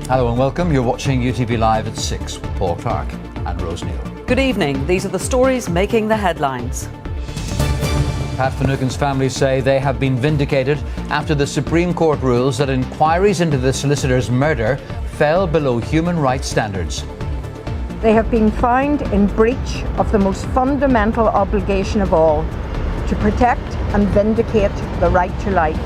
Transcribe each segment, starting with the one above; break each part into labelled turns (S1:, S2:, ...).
S1: Hello and welcome. You're watching UTV Live at 6 with Paul Clark and Rose Neal.
S2: Good evening. These are the stories making the headlines.
S1: Pat Finucane's family say they have been vindicated after the Supreme Court rules that inquiries into the solicitor's murder fell below human rights standards.
S3: They have been found in breach of the most fundamental obligation of all, to protect and vindicate the right to life.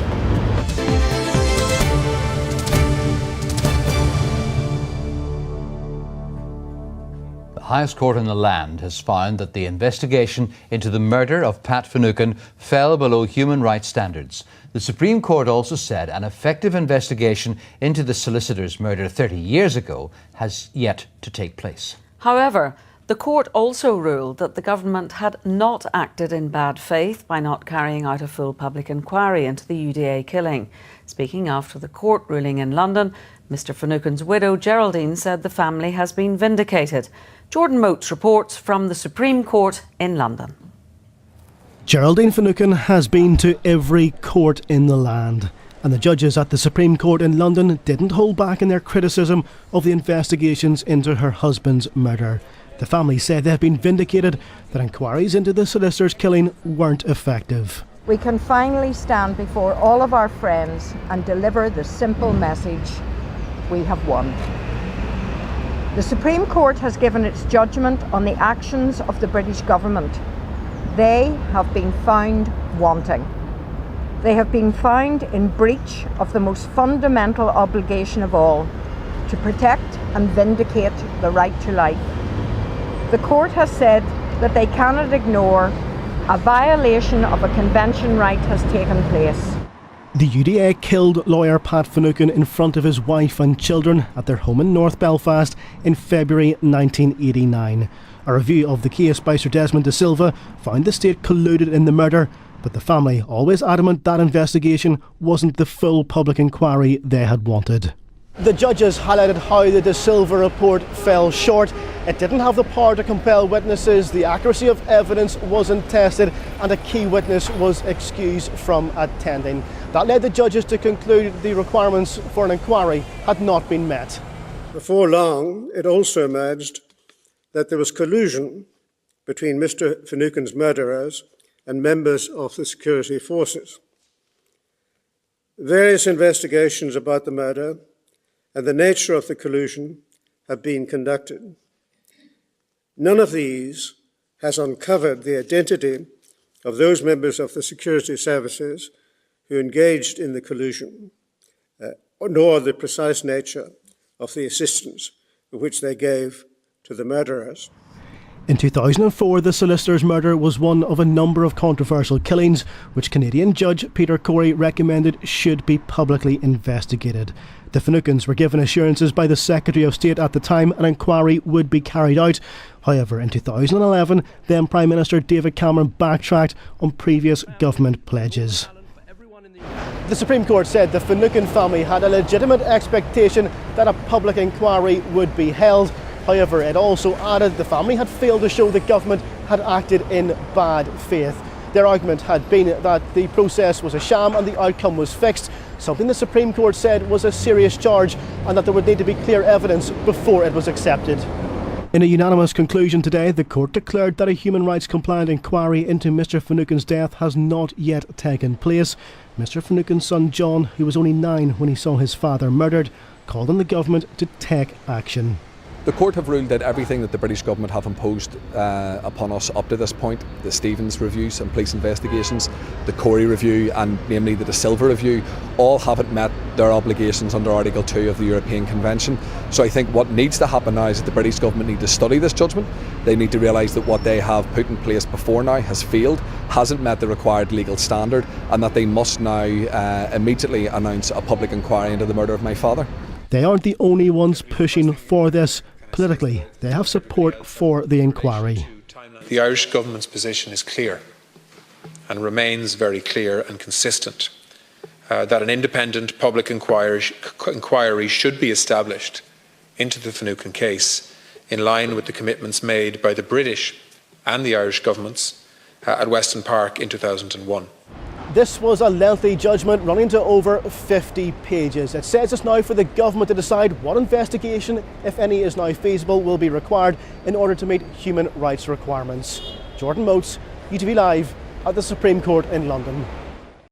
S1: The highest court in the land has found that the investigation into the murder of Pat Finucane fell below human rights standards. The Supreme Court also said an effective investigation into the solicitor's murder 30 years ago has yet to take place.
S2: However, the court also ruled that the government had not acted in bad faith by not carrying out a full public inquiry into the UDA killing. Speaking after the court ruling in London, Mr Finucane's widow Geraldine said the family has been vindicated. Jordan Moats reports from the Supreme Court in London.
S4: Geraldine Finucane has been to every court in the land, and the judges at the Supreme Court in London didn't hold back in their criticism of the investigations into her husband's murder. The family said they have been vindicated, that inquiries into the solicitor's killing weren't effective.
S3: We can finally stand before all of our friends and deliver the simple message: we have won. The Supreme Court has given its judgment on the actions of the British government. They have been found wanting. They have been found in breach of the most fundamental obligation of all, to protect and vindicate the right to life. The court has said that they cannot ignore a violation of a convention right has taken place.
S4: The UDA killed lawyer Pat Finucane in front of his wife and children at their home in North Belfast in February 1989. A review of the case by Sir Desmond de Silva found the state colluded in the murder, but the family always adamant that investigation wasn't the full public inquiry they had wanted. The judges highlighted how the de Silva report fell short. It didn't have the power to compel witnesses, the accuracy of evidence wasn't tested, and a key witness was excused from attending. That led the judges to conclude the requirements for an inquiry had not been met.
S5: Before long, it also emerged that there was collusion between Mr Finucane's murderers and members of the security forces. Various investigations about the murder and the nature of the collusion have been conducted. None of these has uncovered the identity of those members of the security services who engaged in the collusion, nor the precise nature of the assistance which they gave to the murderers.
S4: In 2004, the solicitor's murder was one of a number of controversial killings which Canadian Judge Peter Corey recommended should be publicly investigated. The Finucanes were given assurances by the Secretary of State at the time an inquiry would be carried out. However, in 2011, then Prime Minister David Cameron backtracked on previous government pledges. The Supreme Court said the Finucane family had a legitimate expectation that a public inquiry would be held. However, it also added the family had failed to show the government had acted in bad faith. Their argument had been that the process was a sham and the outcome was fixed, something the Supreme Court said was a serious charge and that there would need to be clear evidence before it was accepted. In a unanimous conclusion today, the court declared that a human rights compliant inquiry into Mr Finucane's death has not yet taken place. Mr Finucane's son John, who was only 9 when he saw his father murdered, called on the government to take action.
S6: The court have ruled that everything that the British government have imposed upon us up to this point, the Stevens reviews and police investigations, the Corey review and namely the De Silva review, all haven't met their obligations under Article 2 of the European Convention. So I think what needs to happen now is that the British government need to study this judgment. They need to realise that what they have put in place before now has failed, hasn't met the required legal standard, and that they must now immediately announce a public inquiry into the murder of my father.
S4: They aren't the only ones pushing for this. Politically, they have support for the inquiry.
S7: The Irish government's position is clear and remains very clear and consistent that an independent public inquiry should be established into the Finucane case in line with the commitments made by the British and the Irish governments at Weston Park in 2001.
S4: This was a lengthy judgment running to over 50 pages. It says it's now for the government to decide what investigation, if any, is now feasible, will be required in order to meet human rights requirements. Jordan Motes, UTV Live at the Supreme Court in London.